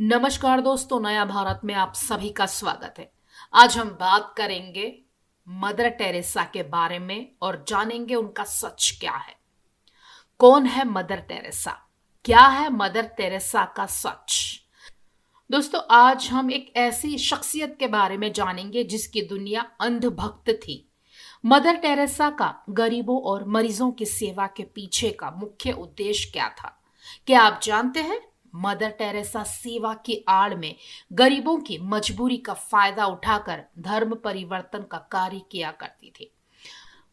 नमस्कार दोस्तों, नया भारत में आप सभी का स्वागत है। आज हम बात करेंगे मदर टेरेसा के बारे में और जानेंगे उनका सच क्या है। कौन है मदर टेरेसा? क्या है मदर टेरेसा का सच? दोस्तों, आज हम एक ऐसी शख्सियत के बारे में जानेंगे जिसकी दुनिया अंधभक्त थी। मदर टेरेसा का गरीबों और मरीजों की सेवा के पीछे का मुख्य उद्देश्य क्या था? क्या आप जानते हैं? मदर टेरेसा सेवा की आड़ में गरीबों की मजबूरी का फायदा उठाकर धर्म परिवर्तन का कार्य किया करती थी।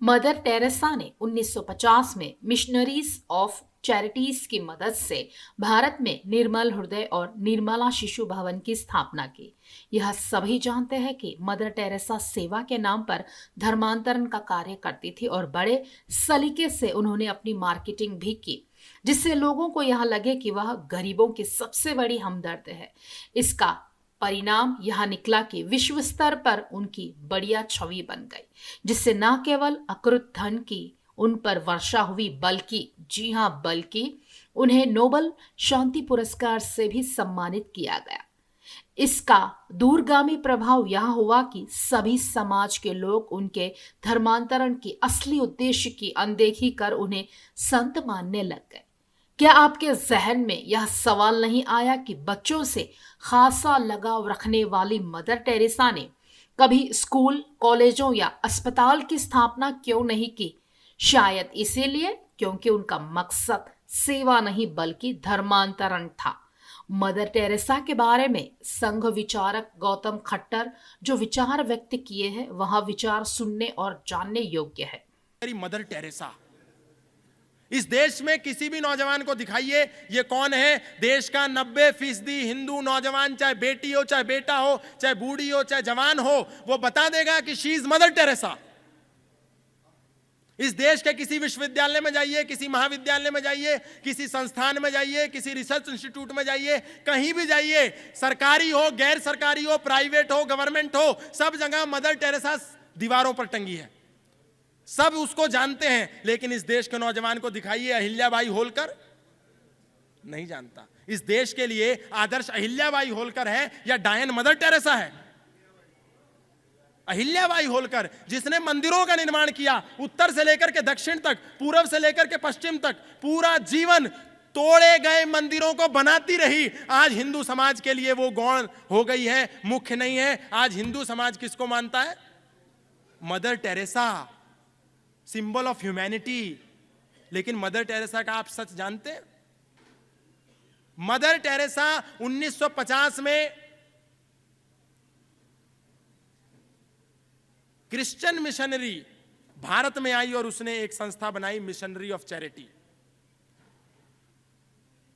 मदर टेरेसा ने 1950 में मिशनरीज ऑफ चैरिटीज की मदद से भारत में निर्मल हृदय और निर्मला शिशु भवन की स्थापना की। यह सभी जानते हैं कि मदर टेरेसा सेवा के नाम पर धर्मांतरण का कार्य करती थी और बड़े सलीके से उन्होंने अपनी मार्केटिंग भी की, जिससे लोगों को यह लगे कि वह गरीबों की सबसे बड़ी हमदर्द है। इसका परिणाम यह निकला कि विश्व स्तर पर उनकी बढ़िया छवि बन गई, जिससे न केवल अकृत धन की उन पर वर्षा हुई बल्कि उन्हें नोबल शांति पुरस्कार से भी सम्मानित किया गया। इसका दूरगामी प्रभाव यह हुआ कि सभी समाज के लोग उनके धर्मांतरण की असली उद्देश्य की अनदेखी कर उन्हें संत मानने लग गए। क्या आपके जहन में यह सवाल नहीं आया कि बच्चों से खासा लगाव रखने वाली मदर टेरेसा ने कभी स्कूल, कॉलेजों या अस्पताल की स्थापना क्यों नहीं की? शायद इसीलिए क्योंकि उनका मकसद सेवा नहीं बल्कि धर्मांतरण था। मदर टेरेसा के बारे में संघ विचारक गौतम खट्टर जो विचार व्यक्त किए हैं वह विचार सुनने और जानने योग्य है। मदर टेरेसा, इस देश में किसी भी नौजवान को दिखाइए ये कौन है। देश का 90% हिंदू नौजवान, चाहे बेटी हो, चाहे बेटा हो, चाहे बूढ़ी हो, चाहे जवान हो, वो बता देगा कि शी इज मदर टेरेसा। इस देश के किसी विश्वविद्यालय में जाइए, किसी महाविद्यालय में जाइए, किसी संस्थान में जाइए, किसी रिसर्च इंस्टीट्यूट में जाइए, कहीं भी जाइए, सरकारी हो, गैर सरकारी हो, प्राइवेट हो, गवर्नमेंट हो, सब जगह मदर टेरेसा दीवारों पर टंगी है। सब उसको जानते हैं, लेकिन इस देश के नौजवान को दिखाइए अहिल्याबाई होलकर, नहीं जानता। इस देश के लिए आदर्श अहिल्याबाई होलकर है या डायन मदर टेरेसा है? अहिल्याबाई होलकर, जिसने मंदिरों का निर्माण किया, उत्तर से लेकर के दक्षिण तक, पूर्व से लेकर के पश्चिम तक, पूरा जीवन तोड़े गए मंदिरों को बनाती रही। आज हिंदू समाज के लिए वो गौण हो गई है, मुख्य नहीं है। आज हिंदू समाज किसको मानता है? Mother Teresa, symbol of humanity. लेकिन मदर टेरेसा का आप सच जानते हैं? मदर टेरेसा 1950 में क्रिश्चियन मिशनरी भारत में आई और उसने एक संस्था बनाई, मिशनरी ऑफ चैरिटी।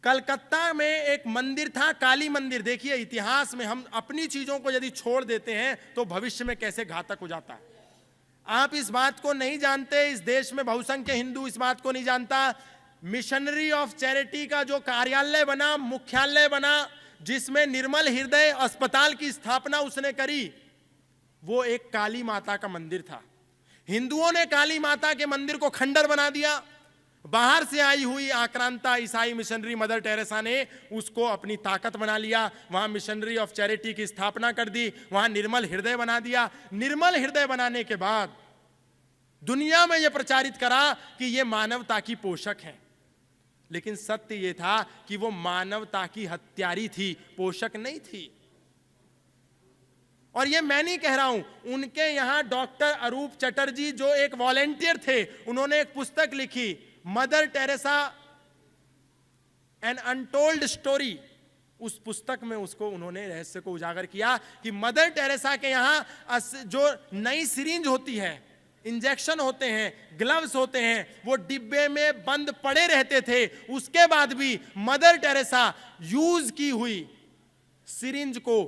कलकत्ता में एक मंदिर था, काली मंदिर। देखिए, इतिहास में हम अपनी चीजों को यदि छोड़ देते हैं तो भविष्य में कैसे घातक हो जाता है। आप इस बात को नहीं जानते, इस देश में बहुसंख्य हिंदू इस बात को नहीं जानता। मिशनरी ऑफ चैरिटी का जो कार्यालय बना, मुख्यालय बना, जिसमें निर्मल हृदय अस्पताल की स्थापना उसने करी, वो एक काली माता का मंदिर था। हिंदुओं ने काली माता के मंदिर को खंडर बना दिया। बाहर से आई हुई आक्रांता ईसाई मिशनरी मदर टेरेसा ने उसको अपनी ताकत बना लिया। वहां मिशनरी ऑफ चैरिटी की स्थापना कर दी, वहां निर्मल हृदय बना दिया। निर्मल हृदय बनाने के बाद दुनिया में यह प्रचारित करा कि यह मानवता की पोषक है। लेकिन सत्य यह था कि वो मानवता की हत्यारी थी, पोषक नहीं थी। और ये मैं नहीं कह रहा हूं, उनके यहां डॉक्टर अरूप चटर्जी जो एक वॉलेंटियर थे, उन्होंने एक पुस्तक लिखी, Mother Teresa an untold story. उस पुस्तक में उसको उन्होंने रहस्य को उजागर किया कि मदर टेरेसा के यहां जो नई सिरिंज होती है, इंजेक्शन होते हैं, ग्लव्स होते हैं, वो डिब्बे में बंद पड़े रहते थे। उसके बाद भी मदर टेरेसा यूज की हुई सिरिंज को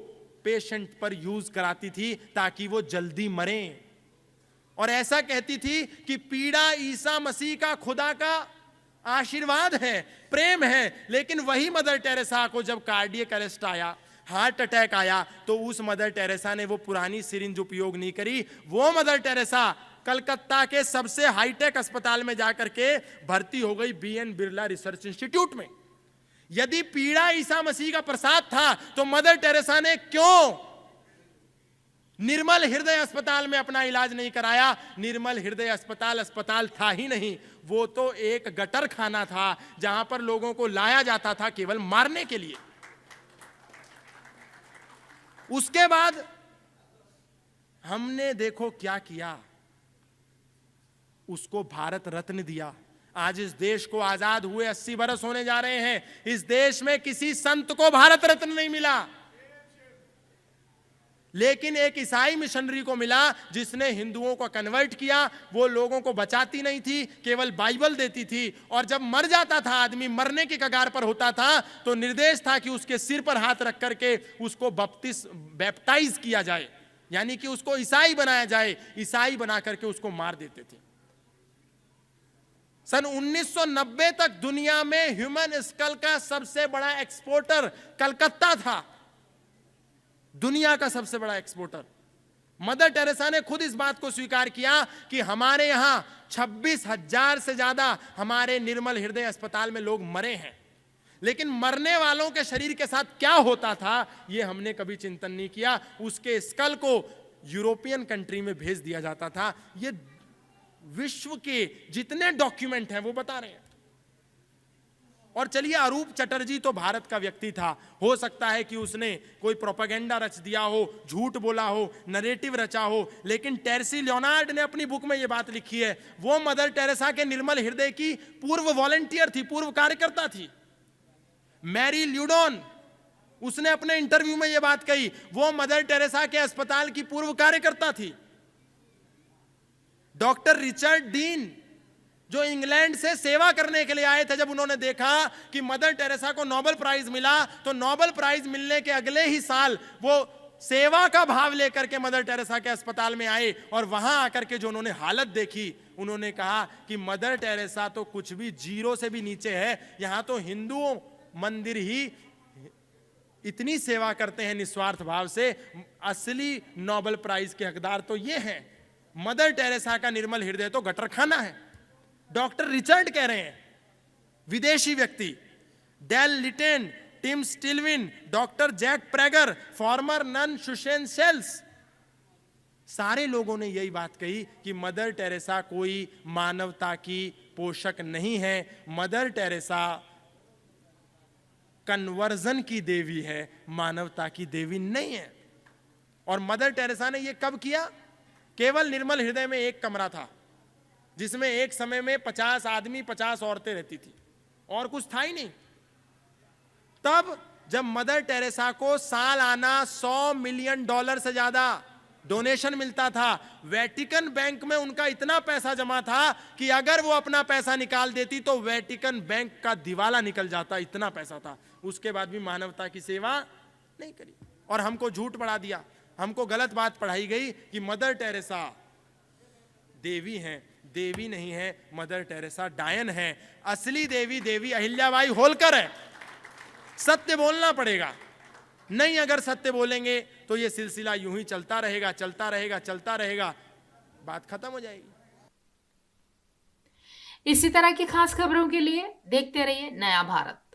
पेशेंट पर यूज कराती थी ताकि वो जल्दी मरे। और ऐसा कहती थी कि पीड़ा ईसा मसीह का, खुदा का आशीर्वाद है, प्रेम है। लेकिन वही मदर टेरेसा को जब कार्डियक अरेस्ट आया, हार्ट अटैक आया, तो उस मदर टेरेसा ने वो पुरानी सिरिंज उपयोग नहीं करी। वो मदर टेरेसा कलकत्ता के सबसे हाईटेक अस्पताल में जाकर के भर्ती हो गई, BN बिरला रिसर्च इंस्टीट्यूट में। यदि पीड़ा ईसा मसीह का प्रसाद था तो मदर टेरेसा ने क्यों निर्मल हृदय अस्पताल में अपना इलाज नहीं कराया? निर्मल हृदय अस्पताल था ही नहीं, वो तो एक गटर खाना था जहां पर लोगों को लाया जाता था केवल मारने के लिए। उसके बाद हमने देखो क्या किया, उसको भारत रत्न दिया। आज इस देश को आजाद हुए 80 बरस होने जा रहे हैं, इस देश में किसी संत को भारत रत्न नहीं मिला, लेकिन एक ईसाई मिशनरी को मिला जिसने हिंदुओं को कन्वर्ट किया। वो लोगों को बचाती नहीं थी, केवल बाइबल देती थी, और जब मर जाता था आदमी, मरने के कगार पर होता था, तो निर्देश था कि उसके सिर पर हाथ रख करके उसको बैप्टाइज किया जाए, यानी कि उसको ईसाई बनाया जाए। ईसाई बना करके उसको मार देते थे। सन 1990 तक दुनिया में ह्यूमन स्कल का सबसे बड़ा एक्सपोर्टर कलकत्ता था, दुनिया का सबसे बड़ा एक्सपोर्टर। मदर टेरेसा ने खुद इस बात को स्वीकार किया कि हमारे यहां 26,000 से ज्यादा हमारे निर्मल हृदय अस्पताल में लोग मरे हैं, लेकिन मरने वालों के शरीर के साथ क्या होता था यह हमने कभी चिंतन नहीं किया। उसके स्कल को यूरोपियन कंट्री में भेज दिया जाता था। यह विश्व के जितने डॉक्यूमेंट हैं वो बता रहे हैं। और चलिए, अरूप चटर्जी तो भारत का व्यक्ति था, हो सकता है कि उसने कोई प्रोपेगेंडा रच दिया हो, झूठ बोला हो, नरेटिव रचा हो, लेकिन टेरेसी लियोनार्ड ने अपनी बुक में यह बात लिखी है। वो मदर टेरेसा के निर्मल हृदय की पूर्व वॉलंटियर थी, पूर्व कार्यकर्ता थी। मैरी ल्यूडॉन, उसने अपने इंटरव्यू में यह बात कही, वो मदर टेरेसा के अस्पताल की पूर्व कार्यकर्ता थी। डॉक्टर रिचर्ड डीन, जो इंग्लैंड से सेवा करने के लिए आए थे, जब उन्होंने देखा कि मदर टेरेसा को नोबेल प्राइज मिला, तो नोबेल प्राइज मिलने के अगले ही साल वो सेवा का भाव लेकर के मदर टेरेसा के अस्पताल में आए, और वहां आकर के जो उन्होंने हालत देखी, उन्होंने कहा कि मदर टेरेसा तो कुछ भी जीरो से भी नीचे है, यहां तो हिंदुओं मंदिर ही इतनी सेवा करते हैं निस्वार्थ भाव से, असली नोबेल प्राइज के हकदार तो ये हैं। मदर टेरेसा का निर्मल हृदय तो गटर खाना है। डॉक्टर रिचर्ड कह रहे हैं, विदेशी व्यक्ति, Dale Litten, Tim Stilwin, doctor Jack Preger, former nun शुशेन सेल्स, सारे लोगों ने यही बात कही कि मदर टेरेसा कोई मानवता की पोषक नहीं है, मदर टेरेसा कन्वर्जन की देवी है, मानवता की देवी नहीं है। और मदर टेरेसा ने यह कब किया? केवल निर्मल हृदय में एक कमरा था जिसमें एक समय में 50 आदमी 50 औरतें रहती थी, और कुछ था ही नहीं। तब जब मदर टेरेसा को सालाना $100 मिलियन से ज्यादा डोनेशन मिलता था, वेटिकन बैंक में उनका इतना पैसा जमा था कि अगर वो अपना पैसा निकाल देती तो वेटिकन बैंक का दिवाला निकल जाता, इतना पैसा था। उसके बाद भी मानवता की सेवा नहीं करी, और हमको झूठ पढ़ा दिया, हमको गलत बात पढ़ाई गई कि मदर टेरेसा देवी हैं। देवी नहीं है, मदर टेरेसा डायन है। असली देवी देवी अहिल्याबाई होलकर है। सत्य बोलना पड़ेगा, नहीं अगर सत्य बोलेंगे तो ये सिलसिला यूं ही चलता रहेगा, चलता रहेगा, चलता रहेगा, बात खत्म हो जाएगी। इसी तरह की खास खबरों के लिए देखते रहिए नया भारत।